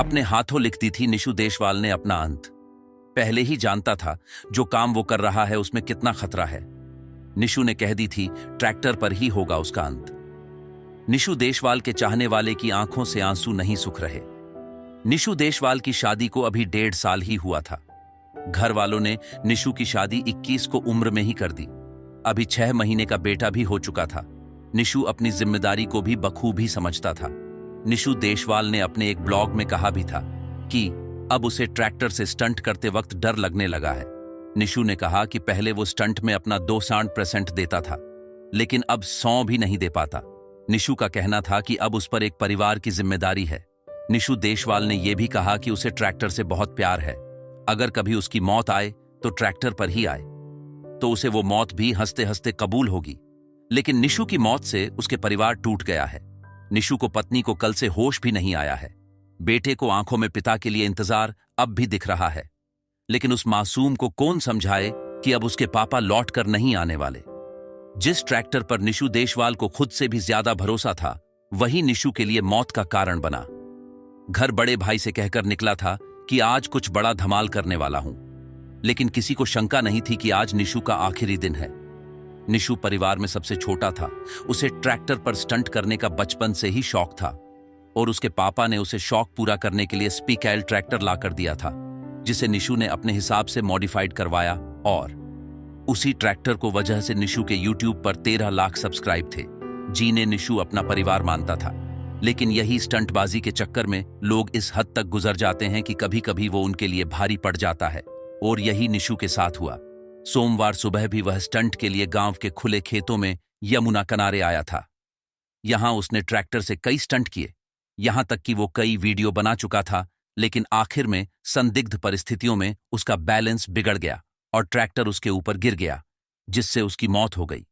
अपने हाथों लिखती थी निशु देशवाल ने अपना अंत। पहले ही जानता था जो काम वो कर रहा है उसमें कितना खतरा है। निशु ने कह दी थी ट्रैक्टर पर ही होगा उसका अंत। निशु देशवाल के चाहने वाले की आंखों से आंसू नहीं सूख रहे। निशु देशवाल की शादी को अभी 1.5 साल ही हुआ था। घर वालों ने निशु की शादी 21 को उम्र में ही कर दी। अभी 6 महीने का बेटा भी हो चुका था। निशु अपनी जिम्मेदारी को भी बखूबी समझता था। निशु देशवाल ने अपने एक ब्लॉग में कहा भी था कि अब उसे ट्रैक्टर से स्टंट करते वक्त डर लगने लगा है। निशु ने कहा कि पहले वो स्टंट में अपना 200% देता था, लेकिन अब 100 भी नहीं दे पाता। निशु का कहना था कि अब उस पर एक परिवार की जिम्मेदारी है। निशु देशवाल ने यह भी कहा कि उसे ट्रैक्टर से बहुत प्यार है। अगर कभी उसकी मौत आए तो ट्रैक्टर पर ही आए, तो उसे वो मौत भी हंसते हंसते कबूल होगी। लेकिन निशु की मौत से उसके परिवार टूट गया है। निशु को पत्नी को कल से होश भी नहीं आया है। बेटे को आंखों में पिता के लिए इंतजार अब भी दिख रहा है, लेकिन उस मासूम को कौन समझाए कि अब उसके पापा लौट कर नहीं आने वाले। जिस ट्रैक्टर पर निशु देशवाल को खुद से भी ज्यादा भरोसा था, वही निशु के लिए मौत का कारण बना। घर बड़े भाई से कहकर निकला था कि आज कुछ बड़ा धमाल करने वाला हूं, लेकिन किसी को शंका नहीं थी कि आज निशु का आखिरी दिन है। निशु परिवार में सबसे छोटा था। उसे ट्रैक्टर पर स्टंट करने का बचपन से ही शौक था और उसके पापा ने उसे शौक पूरा करने के लिए स्पीकैल ट्रैक्टर लाकर दिया था, जिसे निशु ने अपने हिसाब से मॉडिफाइड करवाया। और उसी ट्रैक्टर को वजह से निशु के यूट्यूब पर 13 लाख सब्सक्राइब थे, जिन्हें निशु अपना परिवार मानता था। लेकिन यही स्टंटबाजी के चक्कर में लोग इस हद तक गुजर जाते हैं कि कभी कभी वो उनके लिए भारी पड़ जाता है, और यही निशु के साथ हुआ। सोमवार सुबह भी वह स्टंट के लिए गांव के खुले खेतों में यमुना किनारे आया था। यहां उसने ट्रैक्टर से कई स्टंट किए, यहां तक कि वो कई वीडियो बना चुका था। लेकिन आखिर में संदिग्ध परिस्थितियों में उसका बैलेंस बिगड़ गया और ट्रैक्टर उसके ऊपर गिर गया, जिससे उसकी मौत हो गई।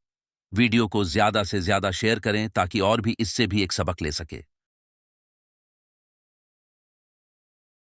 वीडियो को ज्यादा से ज्यादा शेयर करें ताकि और भी इससे भी एक सबक ले सके।